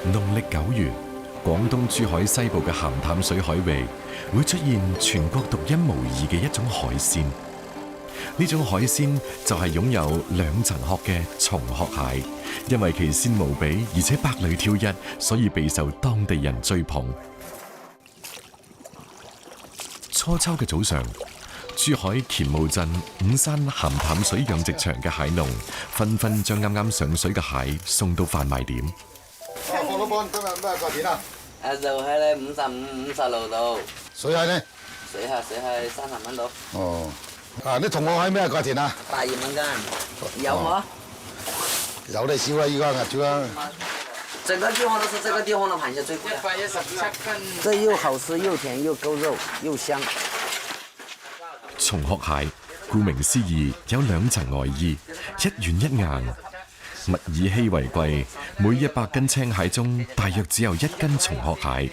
農曆9月，廣東珠海西部嘅鹹淡水海域會出現全國獨一無二嘅一種海鮮。呢種海鮮就係擁有2層殼嘅松殼蟹，因為其鮮無比而且百裏挑一，所以備受當地人追捧。初秋嘅早上，珠海乾務鎮五山鹹淡水養殖場嘅蟹農紛紛將啱啱上水嘅蟹送到販賣點。放老闆，今日咩價錢啊？就蟹咧55、56度，水蟹呢？水蟹30蚊度，哦，啲松殼蟹咩價錢啊82蚊斤，有冇？有得少啊，依家壓住啊！整個地方都是這個地方的螃蟹最貴。117斤。這又好吃又甜又夠肉又香。松殼蟹，顧名思義有2層外衣，一軟一硬。物以稀為貴，每100斤青蟹中大約只有1斤松殼蟹，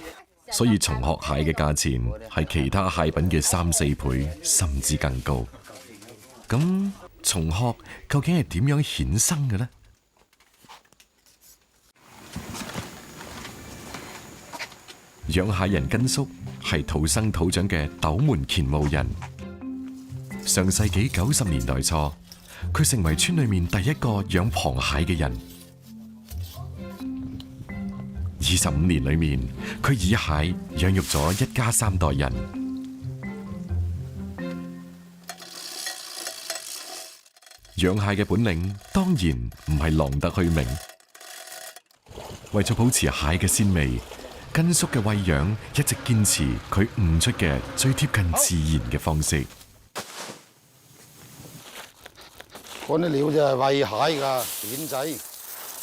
所以松殼蟹嘅價錢係其他蟹品嘅3、4倍，甚至更高。咁松殼究竟係點樣衍生嘅呢？養蟹人根叔係土生土長嘅斗門乾務人。上世紀90年代初，佢成為村裏面第一個養螃蟹嘅人。25年裏面，佢以蟹養育咗一家3代人。養蟹嘅本領當然唔係浪得虛名。為咗保持蟹嘅鮮味，根叔嘅餵養一直堅持佢悟出嘅最貼近自然嘅方式。嗰啲料就係餵蟹㗎，扁仔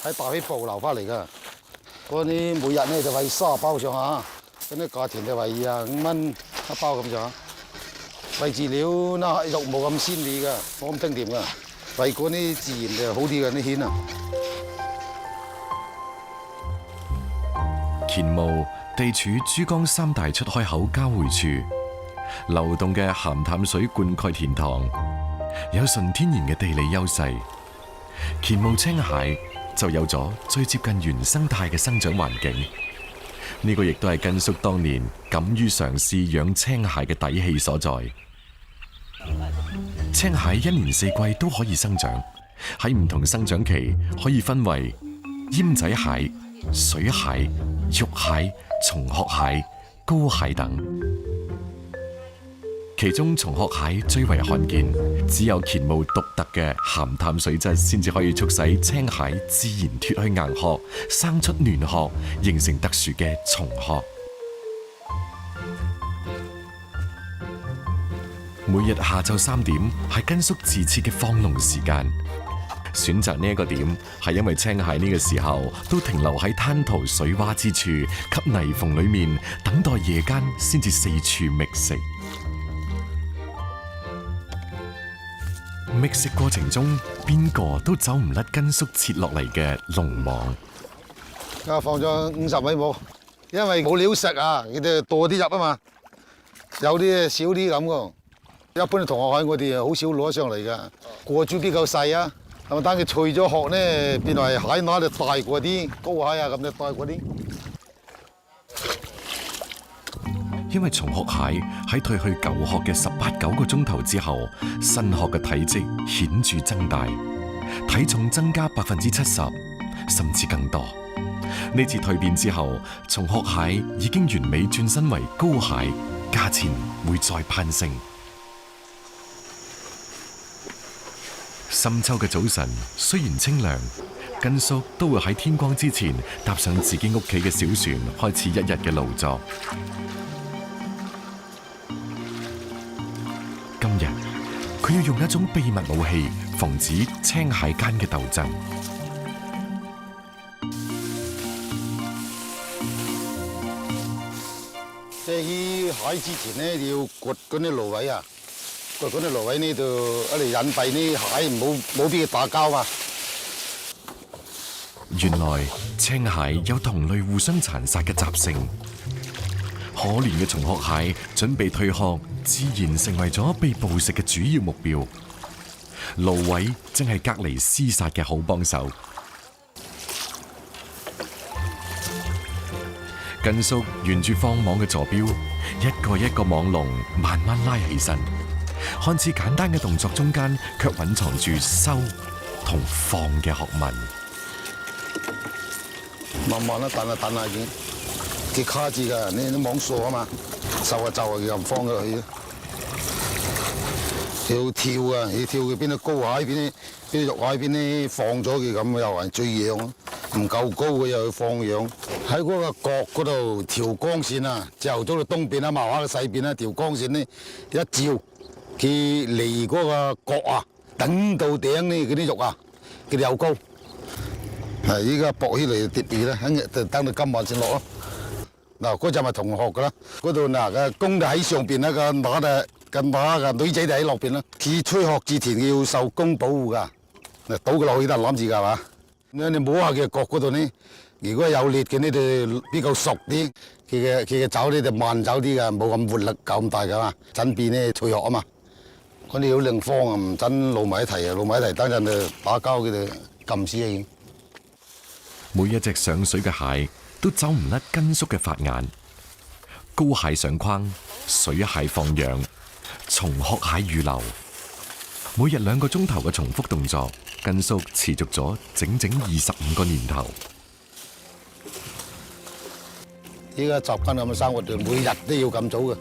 喺大尾捕撈翻嚟㗎。嗰啲每日咧就餵30包上下，嗰啲價錢就餵25蚊一包咁上下。餵飼料嗱肉冇咁鮮美㗎，冇咁清甜㗎。餵嗰啲自然就好啲嘅啲蜆啊。乾務地處珠江3大出海口交匯處，流動嘅鹹淡水灌溉田塘，有純天然嘅地理優勢。乾務青蟹就有咗最接近原生態嘅生長環境。呢個亦都係根叔當年敢於嘗試養青蟹嘅底氣所在。青蟹1年4季都可以生長，喺唔同生長期可以分為奄仔蟹、水蟹、肉蟹、松殼蟹、膏蟹等。其中松殼蟹最為罕見，只有乾務獨特嘅鹹淡水質先至可以促使青蟹自然脫去硬殼，生出嫩殼，形成特殊嘅松殼。每日下晝3點係根叔自設嘅放籠時間。選擇呢一個點係因為青蟹呢個時候都停留喺灘塗水窪之處及泥縫裏面，等待夜間先至四處覓食。覓食過程中，邊個都走唔甩根叔設落嚟嘅籠網。而家放咗50米冇，因為冇料食啊，佢哋多啲入啊嘛，有啲少啲咁噶。一般嘅同學蟹我哋好少攞上嚟噶，個珠比較細啊，係咪？等佢脆咗殼咧，變為蟹乸就大過啲，膏蟹啊咁就大過啲。因為松殼蟹喺褪去舊殼嘅18、9個鐘頭之後，新殼嘅體積顯著增大，體重增加70%，甚至更多。呢次蛻變之後，松殼蟹已經完美轉身為膏蟹，價錢會再攀升。深秋嘅早晨雖然清涼，根叔都會喺天光之前搭上自己屋企嘅小船，開始一日嘅勞作。今日佢要用一種秘密武器，防止青蟹間嘅鬥爭。即係起蟹之前咧，要掘嗰啲蘆葦啊，掘嗰啲蘆葦呢度一嚟隱蔽呢蟹，冇俾佢打交嘛。原來青蟹有同類互相殘殺嘅習性，可憐嘅松殼蟹準備退殼，自然成為咗被捕食嘅主要目標。蘆葦正係隔離廝殺嘅好幫手。根叔沿住放網嘅坐標，一個一個網籠慢慢拉起身，看似簡單嘅動作中間，卻蘊藏住收同放嘅學問。慢慢啦，彈下彈下佢卡住㗎，你啲網鎖啊嘛，就啊咁放咗去。要跳啊！要跳佢邊度高蟹，邊啲肉蟹，邊啲放咗佢咁又係最樣咯。唔夠高嘅又要放樣。喺嗰個角嗰度調光線啊，朝頭早到東邊啊，麻花嘅西邊啊，調光線呢一照，佢離嗰個角啊，等到頂呢嗰啲肉啊，佢哋又高。係依家駁起嚟疊住咧，等到今晚先落咯。嗱，嗰陣咪同學噶啦，嗰度嗱個公就喺上邊啦，個乸嘅女仔就喺落邊啦。佢吹殼之前要受公保護噶，嗱倒佢落去得攬住㗎嘛。咁你摸下佢嘅角嗰度呢，如果有裂嘅呢就比較熟啲，佢嘅爪呢就慢走啲㗎，冇咁活力咁大㗎嘛。準備呢吹殼啊嘛，嗰啲好靚方啊，唔準露埋一齊啊，露埋一齊等陣就打交佢哋撳死啊！每一隻上水嘅蟹都走唔甩根叔嘅法眼，高蟹上框，水蟹放養，蟲殼蟹預留，每日2個鐘頭嘅重複動作，根叔持續咗整整25個年頭。依家習慣咁嘅生活，就每日都要咁做嘅。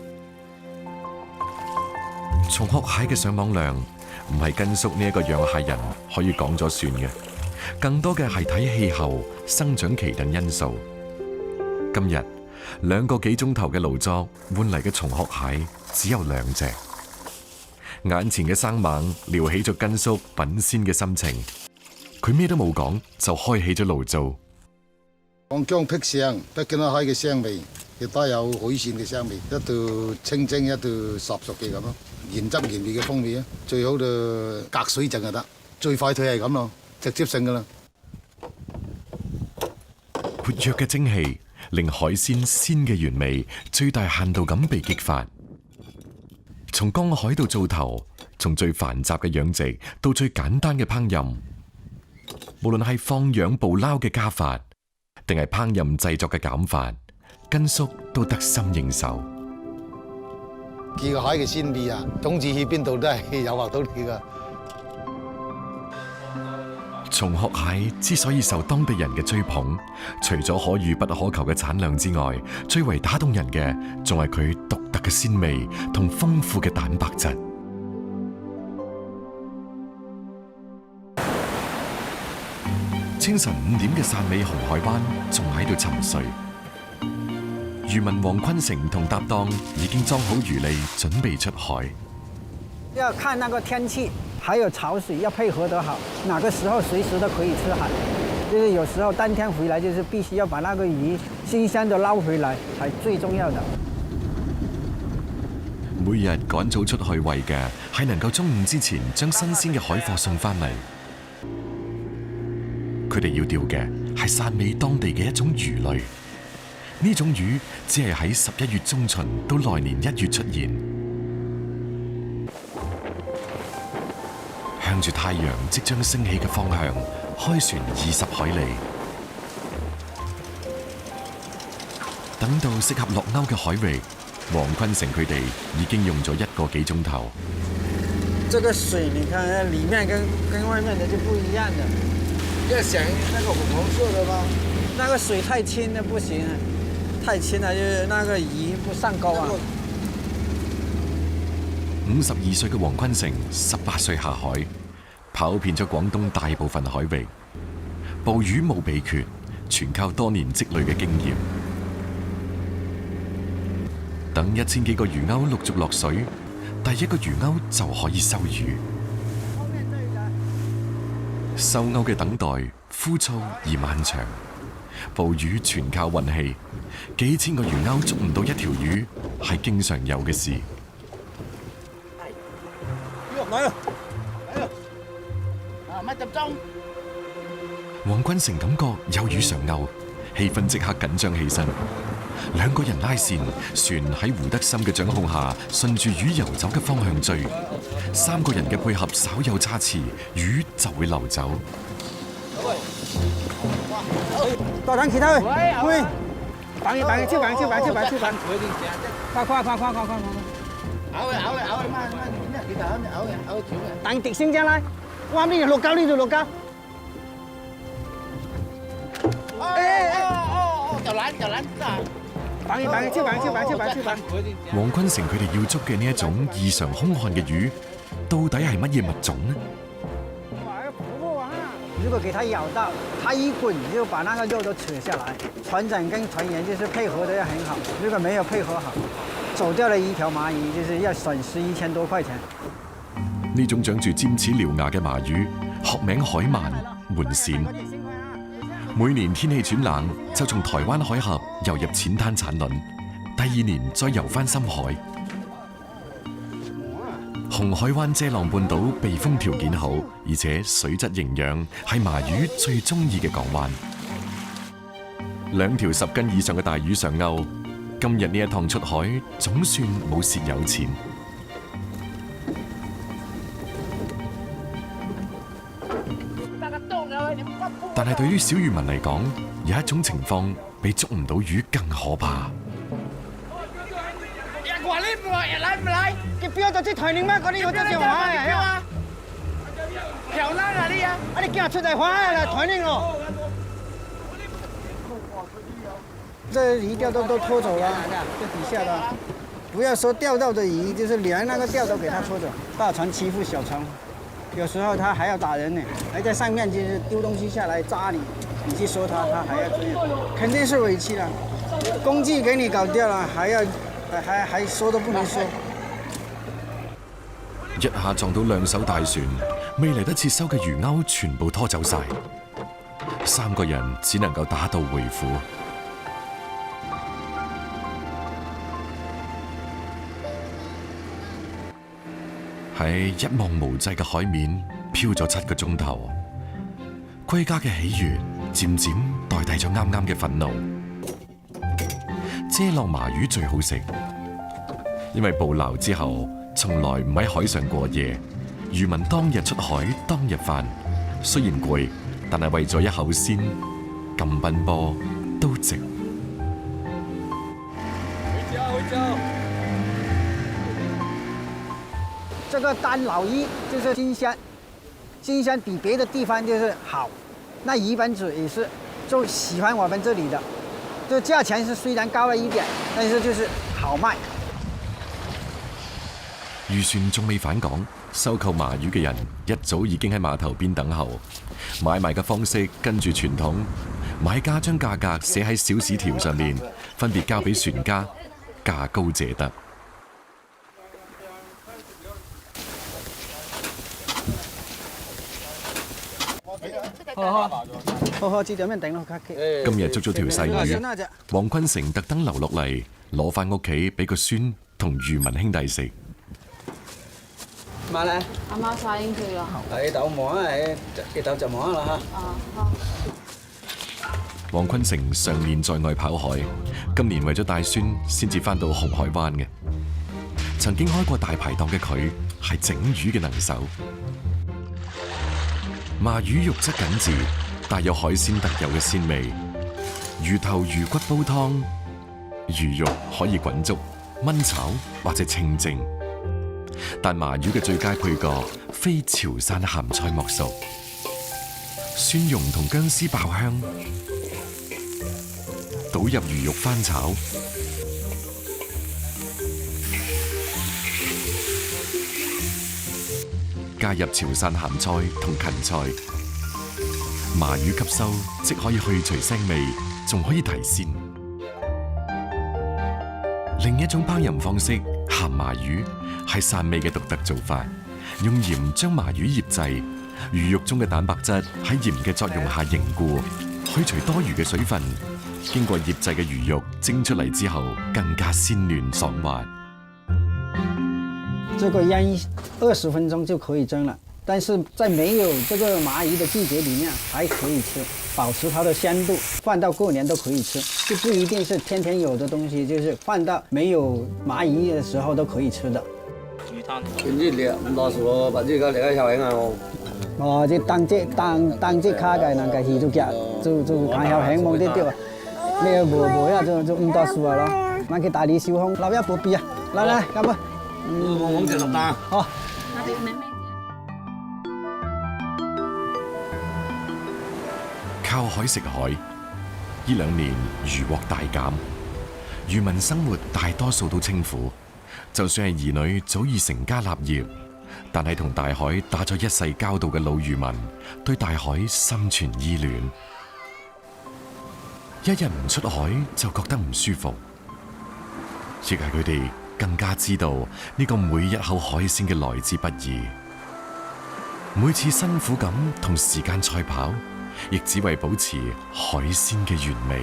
蟲殼蟹嘅上網量唔係根叔呢一個養蟹人可以講咗算嘅，更多嘅係睇氣候、生長期等因素。今日2個幾鐘頭嘅勞作換嚟嘅蟲殼蟹只有2隻，眼前嘅生猛撩起咗根叔品鮮嘅心情。佢咩都冇講就開起咗爐灶。講薑辟腥，畢竟蝦嘅腥味，亦都有海鮮嘅腥味，一道清蒸，一道烚熟嘅咁咯，原汁原味嘅風味啊！最好就隔水浸就得，最快退係咁咯，直接性噶啦。活躍嘅蒸氣令海鮮鮮嘅原味最大限度咁被激發。從江海到灶頭，從最繁雜嘅養殖到最簡單嘅烹飪，無論係放養捕撈嘅加法，定係烹飪製作嘅減法，根叔都得心應手。見個蟹嘅鮮味啊，總之去邊度都係誘惑到你噶。蟲殼蟹之所以受當地人嘅追捧，除咗可遇不可求嘅產量之外，最為打動人嘅仲係佢獨特嘅鮮味同豐富嘅蛋白質。清晨5點嘅汕尾紅海灣仲喺度沉睡，漁民黃坤成同搭檔已經裝好魚餌，準備出海。要看那個天氣，還有潮水要配合得好，哪個時候隨時都可以吃海。就是有時候當天回來，就是必須要把那個魚新鮮的撈回來，係最重要的。每日趕早出去餵嘅係能夠中午之前將新鮮嘅海貨送翻嚟。佢哋要釣嘅係汕尾當地嘅一種魚類，呢種魚只係喺11月中旬到來年1月出現。向住太陽即將升起嘅方向，開船20海里，等到適合落鈎嘅海域，黃坤成佢哋已經用咗1個幾鐘頭。這個水你看，裡面跟外面的就不一樣的。要想那個紅色的吧，那個水太清了不行，太清了就是那個魚不上鈎啊。52歲嘅黃坤成18歲下海，跑遍咗廣東大部分海域，捕魚冇秘訣，全靠多年積累嘅經驗。等1000幾個魚鈎陸續落水，第1個魚鈎就可以收魚。收鈎嘅等待枯燥而漫長，捕魚全靠運氣，幾千個魚鈎捉唔到1條魚係經常有嘅事。黃坤成感覺有魚上鈎，氣氛即刻緊張起身。2個人拉線，船喺胡德森嘅掌控下，順住魚游走嘅方向追。3個人嘅配合稍有差池，魚就會流走。大膽其他喂！綁一綁，就綁，快！等跌先將來，哇！呢度落膠，就攬，綁一綁，就綁。黃坤成佢哋要捉嘅呢一種異常兇悍嘅魚，到底係乜嘢物種呢？如果給它咬到，它一滾就把那個肉都扯下來。船長跟船員就是配合得要很好，如果沒有配合好，走掉了一條麻魚，就是要損失1000多塊錢。呢種長住尖齒獠牙嘅麻魚，學名海鰻、門鱔。每年天氣轉冷，就從台灣海峽游入淺灘產卵，第2年再游返深海。紅海灣遮浪半島避風條件好，而且水質營養，係麻魚最中意嘅港灣。2條10斤以上嘅大魚上鈎，今日呢一趟出海總算冇蝕有錢。但係對於小漁民嚟講，有一種情況比捉唔到魚更可怕。你不要到這台裏面，嗰啲我真係玩呀！漂亮啊你啊！你叫我出嚟玩啦，台裏咯。這魚釣都拖走了，這底下的，不要說釣到的魚，就是連那個釣都給它拖走。大船欺負小船，有時候它還要打人呢，還在上面就是丟東西下來扎你，你去說它，它還要這樣，肯定是委屈了。工具給你搞掉了，還說都不能說。一下撞到2艘大船，未嚟得切收嘅魚鈎全部拖走晒，3個人只能夠打道回府。喺一望無際嘅海面漂咗7個鐘頭，歸家嘅喜悅漸漸代替咗啱啱嘅憤怒。遮浪麻魚最好食，因為捕撈之後從來唔喺海上過夜，漁民當日出海當日返，雖然攰，但係為咗一口鮮，咁奔波都值。回家。這個單老魚就是新鮮比別的地方就是好，那魚販子也是就喜歡我們這裡的，就價錢是雖然高了一點，但是就是好賣。漁船仲未返港，收購麻魚嘅人一早已經喺碼頭邊等候。買賣嘅方式跟住傳統，買家將價格寫喺小紙條上面，分別交俾船家，價高者得。好，知道咩頂咯？今日捉咗條細魚，黃坤成特登留落嚟，攞翻屋企俾個孫同漁民兄弟食。媽咧，阿媽晒應佢啦。喺度望啊，喺度就望啦嚇。好。黃坤成上年在外跑海，今年為咗帶孫先至翻到紅海灣嘅。曾經開過大排檔嘅佢係整魚嘅能手。麻魚肉質緊緻，帶有海鮮特有嘅鮮味。魚頭魚骨煲湯，魚肉可以滾粥、燜炒或者清蒸。但麻魚嘅最佳配角非潮汕鹹菜莫屬，蒜蓉同薑絲爆香，倒入魚肉翻炒，加入潮汕鹹菜同芹菜，麻魚吸收即可以去除腥味，仲可以提鮮。另一種烹飪方式鹹麻魚係汕味嘅獨特做法，用鹽將麻魚醃製，魚肉中嘅蛋白質喺鹽嘅作用下凝固，去除多餘嘅水分。經過醃製嘅魚肉蒸出嚟之後，更加鮮嫩爽滑。這個醃20分鐘就可以蒸了，但是在沒有這個麻魚的季節裡面還可以吃，保持它的鮮度，放到過年都可以吃，就不一定是天天有的東西，就是放到沒有麻魚的時候都可以吃的。魚攤。呢2攞數或者而家嚟一條影啊我。哦，即當即卡嘅，人家魚就夾，就睇條影冇得掉啊！你又無呀，就咁多數啊咯，買佢大理小空，留一部筆啊，嚟，咁啊，我就落單。好。靠海食海，呢2年漁獲大減，漁民生活大多數都清苦。就算係兒女早已成家立業，但係同大海打咗一世交道嘅老漁民，對大海心存依戀。一日唔出海就覺得唔舒服，亦係佢哋更加知道呢個每一口海鮮嘅來之不易。每次辛苦咁同時間賽跑，亦只為保持海鮮嘅原味。